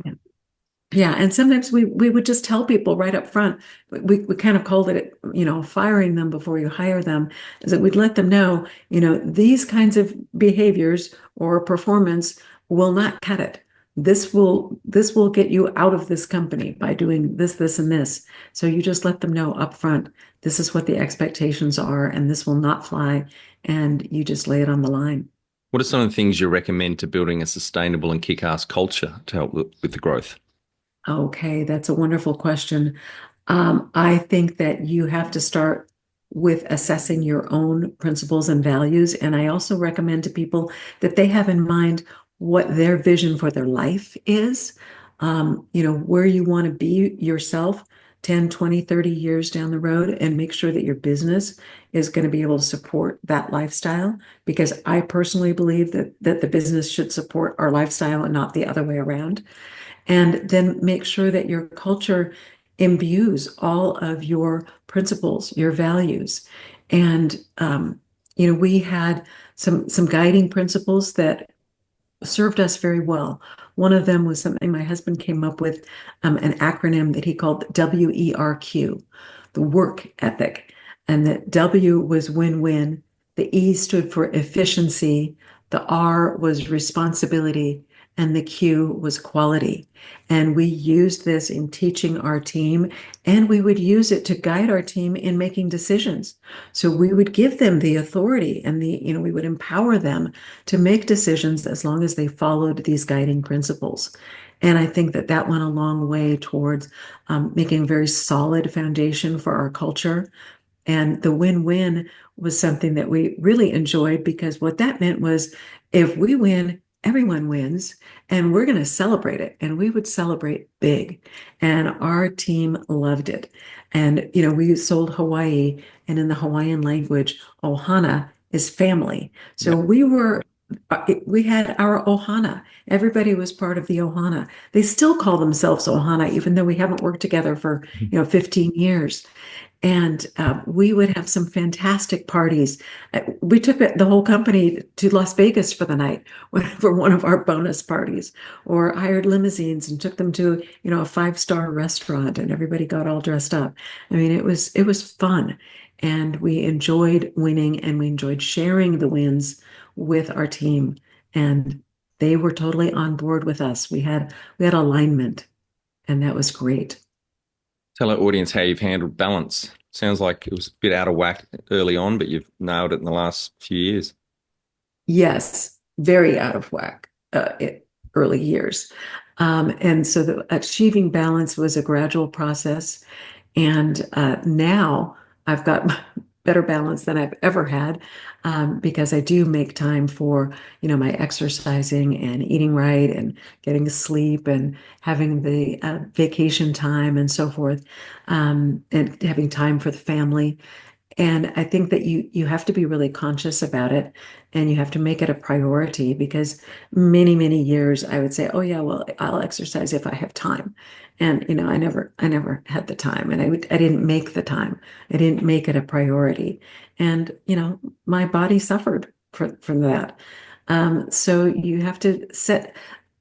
yeah, and sometimes we would just tell people right up front. We kind of called it, firing them before you hire them, is that we'd let them know, these kinds of behaviors or performance will not cut it. This will get you out of this company by doing this, this, and this. So you just let them know up front, this is what the expectations are, and this will not fly, and you just lay it on the line. What are some of the things you recommend to building a sustainable and kick-ass culture to help with the growth? Okay, that's a wonderful question. I think that you have to start with assessing your own principles and values. And I also recommend to people that they have in mind what their vision for their life is, where you want to be yourself 10, 20, 30 years down the road, and make sure that your business is going to be able to support that lifestyle. Because I personally believe that the business should support our lifestyle and not the other way around. And then make sure that your culture imbues all of your principles, your values. And we had some guiding principles that served us very well. One of them was something my husband came up with, an acronym that he called WERQ, the work ethic. And that W was win-win, the E stood for efficiency, the R was responsibility, and the Q was quality. And we used this in teaching our team, and we would use it to guide our team in making decisions. So we would give them the authority and we would empower them to make decisions as long as they followed these guiding principles. And I think that that went a long way towards making a very solid foundation for our culture. And the win-win was something that we really enjoyed because what that meant was if we win, everyone wins, and we're going to celebrate it. And we would celebrate big. And our team loved it. And, we sold Hawaii, and in the Hawaiian language, ohana is family. So Yeah. we had our ohana. Everybody was part of the ohana. They still call themselves ohana, even though we haven't worked together for, 15 years. And we would have some fantastic parties. We took the whole company to Las Vegas for the night for one of our bonus parties, or hired limousines and took them to, a five-star restaurant, and everybody got all dressed up. I mean, it was fun, and we enjoyed winning, and we enjoyed sharing the wins with our team, and they were totally on board with us. We had alignment, and that was great. Tell our audience how you've handled balance. Sounds like it was a bit out of whack early on, but you've nailed it in the last few years. Yes, very out of whack early years. And so achieving balance was a gradual process. And now I've got better balance than I've ever had because I do make time for, my exercising and eating right and getting sleep and having the vacation time and so forth, and having time for the family. And I think that you have to be really conscious about it, and you have to make it a priority because many, many years I would say, oh yeah, well, I'll exercise if I have time. And I never had the time, and I didn't make the time. I didn't make it a priority. And my body suffered from that. So you have to set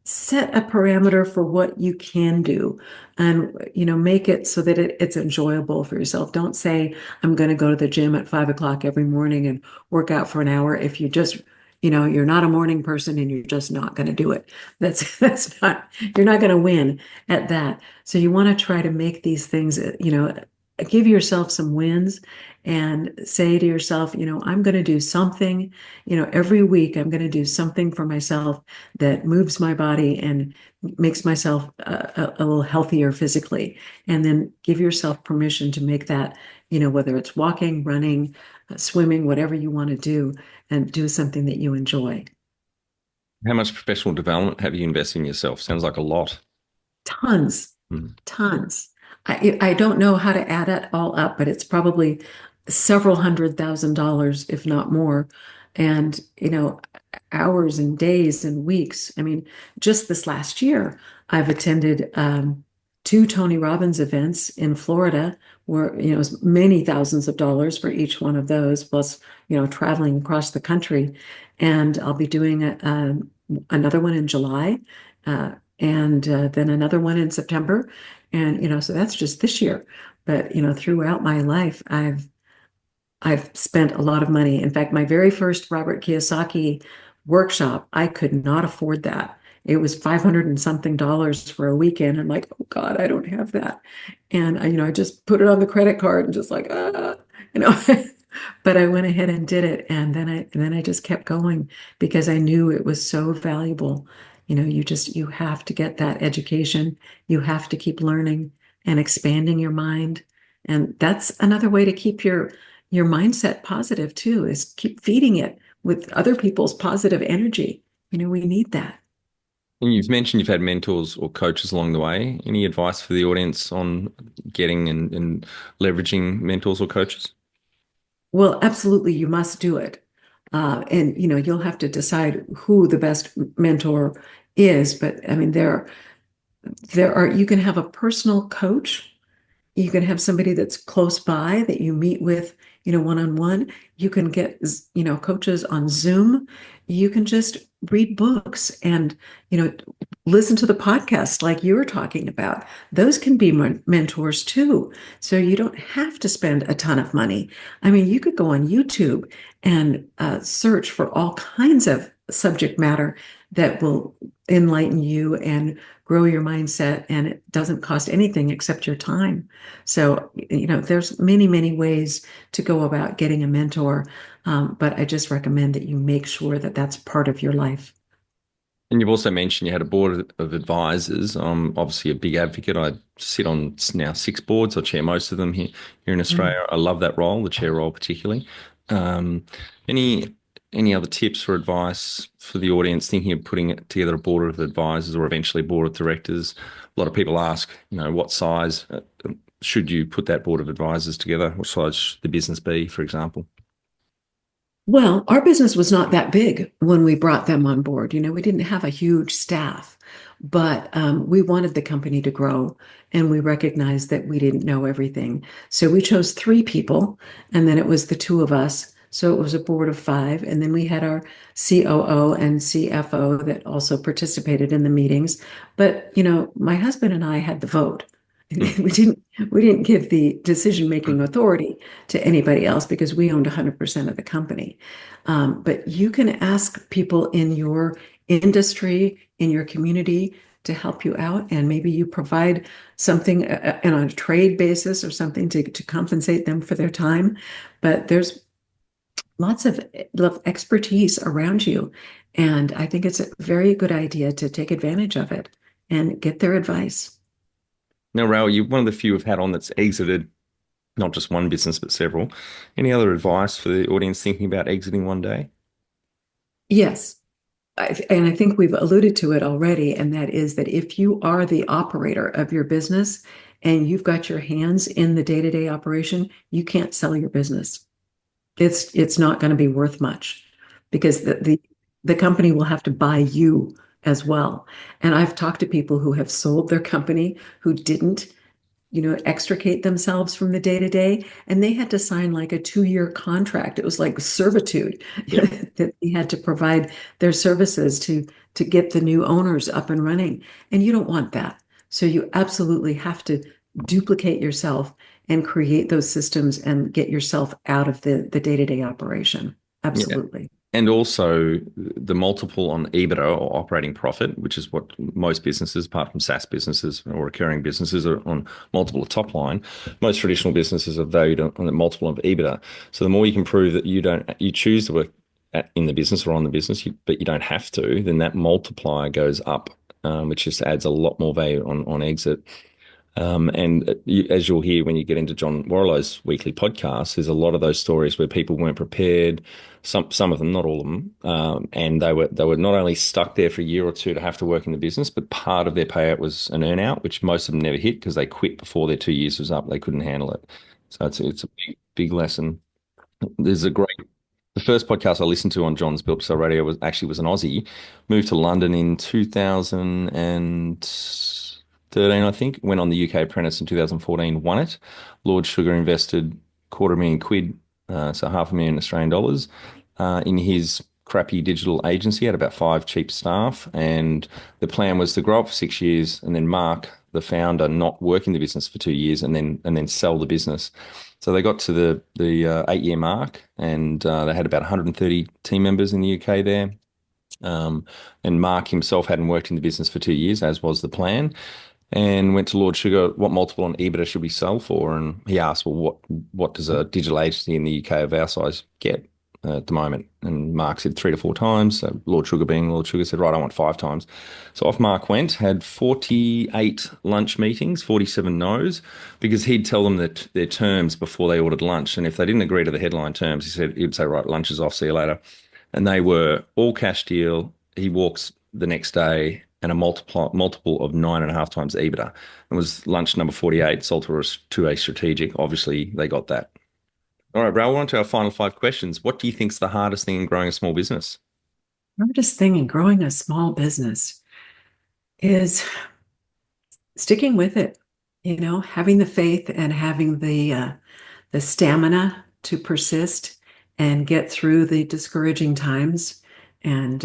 a parameter for what you can do, and make it so that it's enjoyable for yourself. Don't say I'm going to go to the gym at 5 o'clock every morning and work out for an hour if you just you're not a morning person and you're just not going to do it. That's not, you're not going to win at that. So you want to try to make these things, give yourself some wins and say to yourself, I'm going to do something, every week I'm going to do something for myself that moves my body and makes myself a little healthier physically. And then give yourself permission to make that, whether it's walking, running, swimming, whatever you want to do, and do something that you enjoy. How much professional development have you invested in yourself? Sounds like a lot. Tons, Mm. tons. I don't know how to add it all up, but it's probably several $100,000, if not more. And, hours and days and weeks. I mean, just this last year, I've attended two Tony Robbins events in Florida where, it's many thousands of dollars for each one of those, plus, traveling across the country. And I'll be doing another one in July. And then another one in September. And, so that's just this year. But, throughout my life, I've spent a lot of money. In fact, my very first Robert Kiyosaki workshop, I could not afford that. It was 500 and something dollars for a weekend. I'm like, oh God, I don't have that. And I just put it on the credit card and just like, you know, but I went ahead and did it. And then I just kept going because I knew it was so valuable. You have to get that education. You have to keep learning and expanding your mind. And that's another way to keep your mindset positive too, is keep feeding it with other people's positive energy. We need that. And you've mentioned you've had mentors or coaches along the way. Any advice for the audience on getting and leveraging mentors or coaches? Well, absolutely, you must do it. And you'll have to decide who the best mentor is. But I mean, there are you can have a personal coach. You can have somebody that's close by that you meet with, one-on-one. You can get, coaches on Zoom. You can just read books and, listen to the podcast like you were talking about. Those can be mentors too. So you don't have to spend a ton of money. I mean, you could go on YouTube and search for all kinds of subject matter that will enlighten you and grow your mindset, and it doesn't cost anything except your time. So, there's many, many ways to go about getting a mentor, but I just recommend that you make sure that that's part of your life. And you've also mentioned you had a board of advisors. I'm obviously a big advocate. I sit on now 6 boards. I chair most of them here in Mm. Australia. I love that role, the chair role particularly. Um, any any other tips or advice for the audience thinking of putting together a board of advisors or eventually a board of directors? A lot of people ask, what size should you put that board of advisors together? What size should the business be, for example? Well, our business was not that big when we brought them on board. We didn't have a huge staff, but we wanted the company to grow, and we recognized that we didn't know everything. So we chose 3 people, and then it was the two of us. So it was a board of 5, and then we had our COO and CFO that also participated in the meetings. But my husband and I had the vote. Hmm. We didn't give the decision-making authority to anybody else because we owned 100% of the company. But you can ask people in your industry, in your community to help you out, and maybe you provide something and on a trade basis or something to compensate them for their time. But there's lots of expertise around you, and I think it's a very good idea to take advantage of it and get their advice. Now, Raoul, you're one of the few we've had on that's exited not just one business, but several. Any other advice for the audience thinking about exiting one day? Yes. And I think we've alluded to it already, and that is that if you are the operator of your business and you've got your hands in the day-to-day operation, you can't sell your business. It's not going to be worth much because the company will have to buy you as well. And I've talked to people who have sold their company who didn't extricate themselves from the day to day. And they had to sign like a 2-year contract. It was like servitude Yep. that they had to provide their services to get the new owners up and running. And you don't want that. So you absolutely have to duplicate yourself and create those systems and get yourself out of the day-to-day operation. Yeah. Absolutely. And also the multiple on EBITDA or operating profit, which is what most businesses, apart from SaaS businesses or recurring businesses, are on multiple of top line. Most traditional businesses are valued on the multiple of EBITDA. So the more you can prove that you choose to work in the business or on the business, but you don't have to, then that multiplier goes up, which just adds a lot more value on exit. And as you'll hear when you get into John Warrillow's weekly podcast, there's a lot of those stories where people weren't prepared. Some of them, not all of them, and they were not only stuck there for a year or two to have to work in the business, but part of their payout was an earnout, which most of them never hit because they quit before their 2 years was up. They couldn't handle it. So it's a big lesson. There's a great The first podcast I listened to on John's Built to Sell Radio was an Aussie. Moved to London in 2013, I think. Went on the UK Apprentice in 2014, won it. Lord Sugar invested £250,000, so 500,000 Australian dollars, in his crappy digital agency. Had about 5 cheap staff, and the plan was to grow up for 6 years, and then Mark, the founder, not work in the business for 2 years, and then sell the business. So they got to the 8 year mark, and they had about 130 team members in the UK there. Um, and Mark himself hadn't worked in the business for 2 years, as was the plan, and went to Lord Sugar, what multiple on EBITDA should we sell for? And he asked, well, what does a digital agency in the UK of our size get at the moment? And Mark said 3 to 4 times. So Lord Sugar, being Lord Sugar, said, right, I want 5 times. So off Mark went, had 48 lunch meetings, 47 no's, because he'd tell them that their terms before they ordered lunch. And if they didn't agree to the headline terms, he'd say, right, lunch is off, see you later. And they were all cash deal. He walks the next day and a multiple of 9.5 times EBITDA. It was lunch number 48, sold to a strategic. Obviously, they got that. All right, Brad, on to our final 5 questions. What do you think's the hardest thing in growing a small business? Hardest thing in growing a small business is sticking with it, having the faith and having the stamina to persist and get through the discouraging times and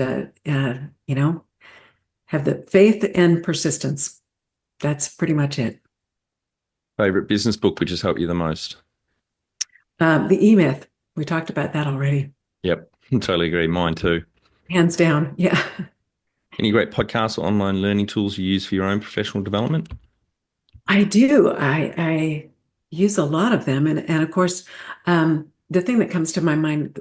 have the faith and persistence. That's pretty much it. Favorite business book which has helped you the most? The E-Myth, we talked about that already. Yep, totally agree. Mine too. Hands down. Yeah. Any great podcasts or online learning tools you use for your own professional development? I do. I use a lot of them. And of course, the thing that comes to my mind,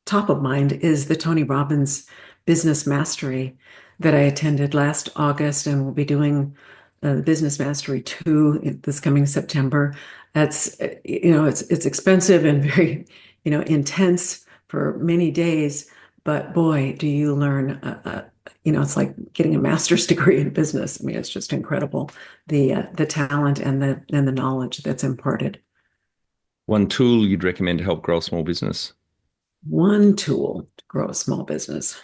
top of mind, is the Tony Robbins Business Mastery that I attended last August and will be doing the Business Mastery 2 this coming September. That's, it's expensive and very, intense for many days, but boy, do you learn, it's like getting a master's degree in business. I mean, it's just incredible, the talent and the knowledge that's imparted. One tool you'd recommend to help grow a small business? One tool to grow a small business.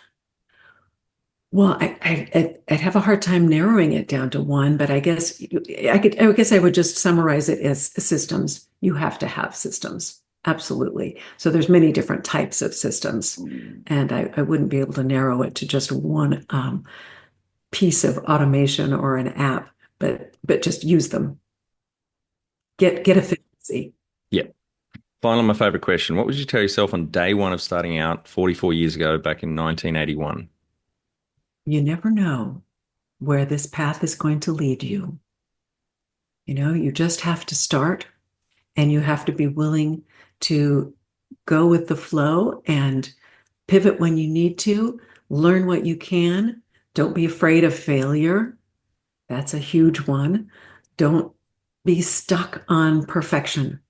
Well, I'd have a hard time narrowing it down to one, but I guess I would just summarize it as systems. You have to have systems. Absolutely. So there's many different types of systems, and I wouldn't be able to narrow it to just one piece of automation or an app, but just use them. Get efficiency. Yep. Finally, my favorite question. What would you tell yourself on day one of starting out 44 years ago back in 1981? You never know where this path is going to lead you. You just have to start, and you have to be willing to go with the flow and pivot when you need to, learn what you can. Don't be afraid of failure. That's a huge one. Don't be stuck on perfection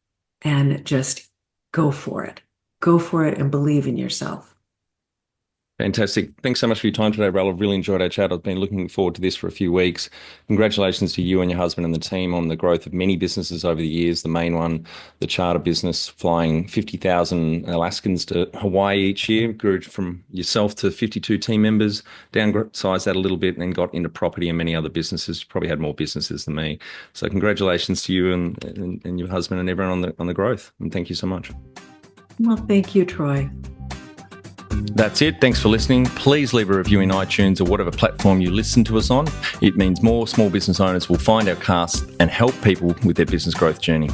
and just go for it. Go for it and believe in yourself. Fantastic. Thanks so much for your time today, Ral. I've really enjoyed our chat. I've been looking forward to this for a few weeks. Congratulations to you and your husband and the team on the growth of many businesses over the years. The main one, the charter business, flying 50,000 Alaskans to Hawaii each year, grew from yourself to 52 team members, downsized that a little bit, and then got into property and many other businesses. You probably had more businesses than me. So congratulations to you and your husband and everyone on the growth. And thank you so much. Well, thank you, Troy. That's it. Thanks for listening. Please leave a review in iTunes or whatever platform you listen to us on. It means more small business owners will find our cast and help people with their business growth journey.